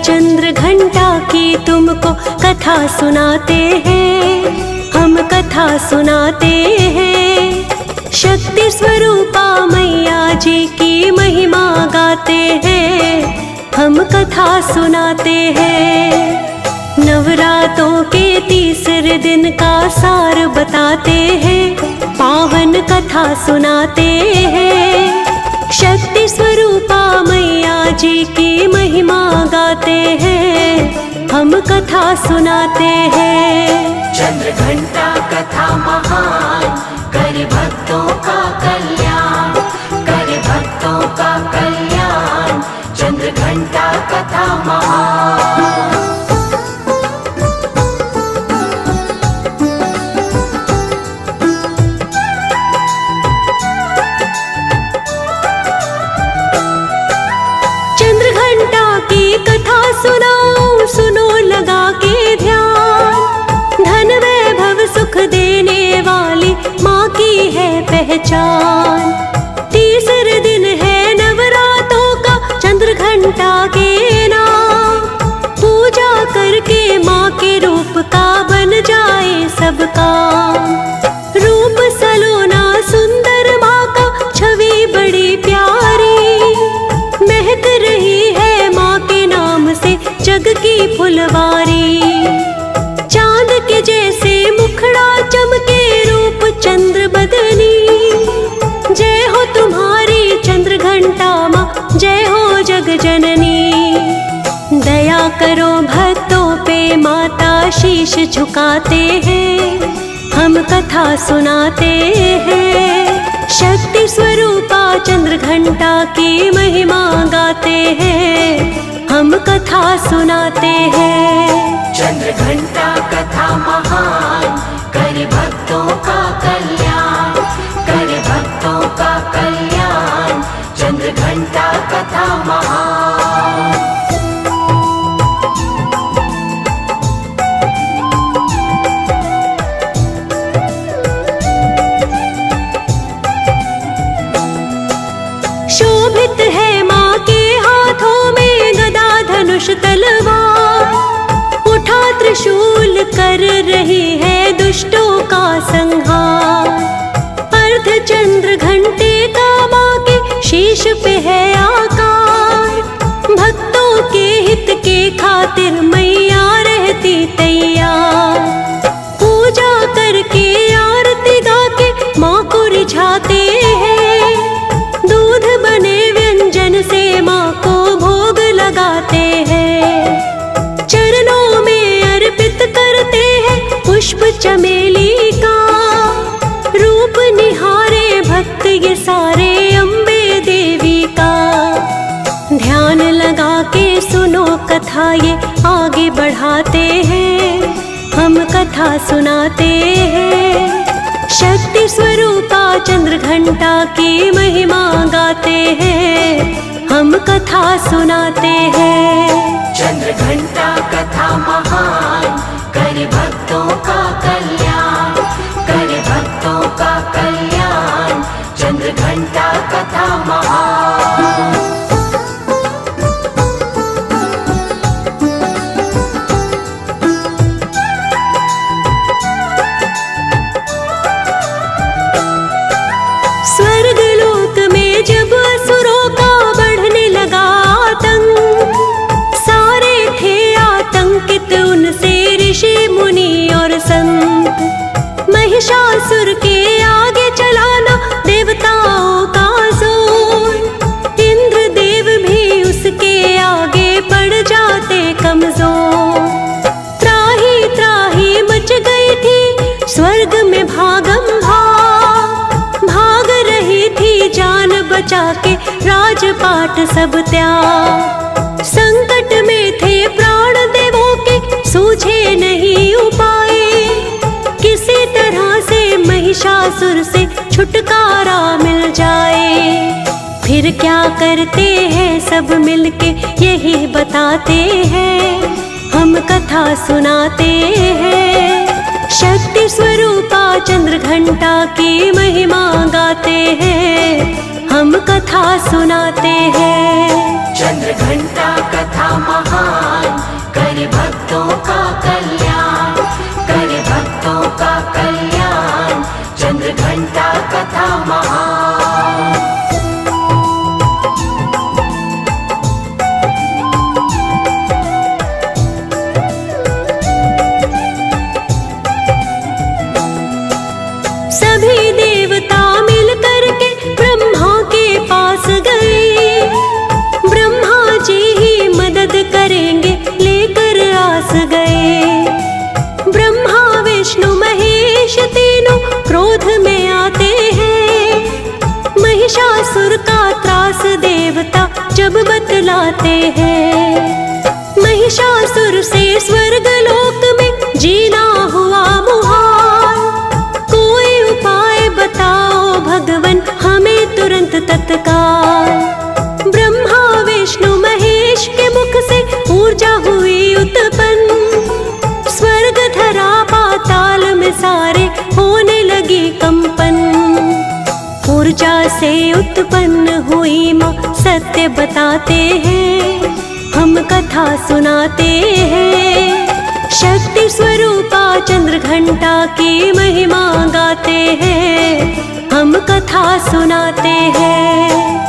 चंद्र घंटा की तुमको कथा सुनाते हैं, हम कथा सुनाते हैं। शक्ति स्वरूपा मैया जी की महिमा गाते हैं, हम कथा सुनाते हैं। नवरातों के तीसरे दिन का सार बताते हैं, पावन कथा सुनाते हैं। शक्ति स्वरूपा मैया जी की महिमा गाते हैं, हम कथा सुनाते हैं। चंद्र घंटा कथा महान, करे भक्तों का कल्याण, करे भक्तों का कल्याण। चंद्र घंटा कथा महान। सुनाओ सुनो लगा के ध्यान, धन वैभव सुख देने वाली माँ की है पहचान। तीसरे दिन है नवरातों का चंद्र घंटा के नाम, पूजा करके माँ के रूप का बन जाए सबका। रूप सलोना सुंदर माँ का, छवि बड़ी प्यारी, महक रही है माँ के नाम से जग की फुलवारी। चांद के जैसे मुखड़ा चमके रूप चंद्र बदनी, जय हो तुम्हारी चंद्र घंटा माँ, जय हो जग जननी। दया करो भक्तों पे माता, शीश झुकाते हैं, हम कथा सुनाते हैं। शक्ति स्वरूपा चंद्र घंटा की महिमा गाते हैं, हम कथा सुनाते हैं। चंद्र घंटा कथा महान, करे भक्तों का कल्याण, करे भक्तों का कल्याण। चंद्र घंटा कथा महान। शोभित है माँ के हाथों में गदा धनुष तलवार, उठा त्रिशूल कर रही है दुष्टों का संहार। अर्ध चंद्र घंटे का माँ के शीश पे है आकार, भक्तों के हित के खातिर मैया रहती तैयार। पूजा करके आरती गा के माँ को रिझाते हैं, दूध बने व्यंजन से माँ को भोग लगाते हैं। चरणों में अर्पित करते हैं पुष्प चमेली का, रूप निहारे भक्त ये सारे अम्बे देवी का। ध्यान लगा के सुनो कथा ये आगे बढ़ाते हैं, हम कथा सुनाते हैं। शक्ति स्वरूपा चंद्र घंटा की महिमा गाते हैं, हम कथा सुनाते हैं। चंद्र घंटा कथा महान, करे भक्तों का कल्याण, करे भक्तों का कल्याण। चंद्र घंटा कथा महान। स्वर्गलोक में जब असुरों का बढ़ने लगा आतंक, सारे थे आतंकित उनसे ऋषि मुनि और संत। महिषासुर के आगे चलाना देवताओं का जोर, इंद्र देव भी उसके आगे पड़ जाते कमजोर। त्राही त्राही मच गई थी स्वर्ग में भागम भाग, भाग रही थी जान बचा के राजपाट सब त्याग। संकट में थे प्राण देवों के, सूझे नहीं उपाय, किसी तरह से महिषासुर से छुटकारा मिल जाए। फिर क्या करते हैं सब मिलके यही बताते हैं, हम कथा सुनाते हैं। शक्ति स्वरूपा चंद्र घंटा की महिमा गाते हैं, हम कथा सुनाते हैं। चंद्र घंटा कथा महान, बताते हैं। महिषासुर से स्वर्ग लोक में जीना हुआ मुहाल, कोई उपाय बताओ भगवन हमें तुरंत तत्काल। ब्रह्मा विष्णु महेश के मुख से ऊर्जा हुई उत्पन्न, स्वर्ग धरा पाताल में सारे होने लगी कंपन। ऊर्जा से उत्पन्न हुई माँ सत्य बताते हैं, हम कथा सुनाते हैं। शक्ति स्वरूपा चंद्र घंटा की महिमा गाते हैं, हम कथा सुनाते हैं।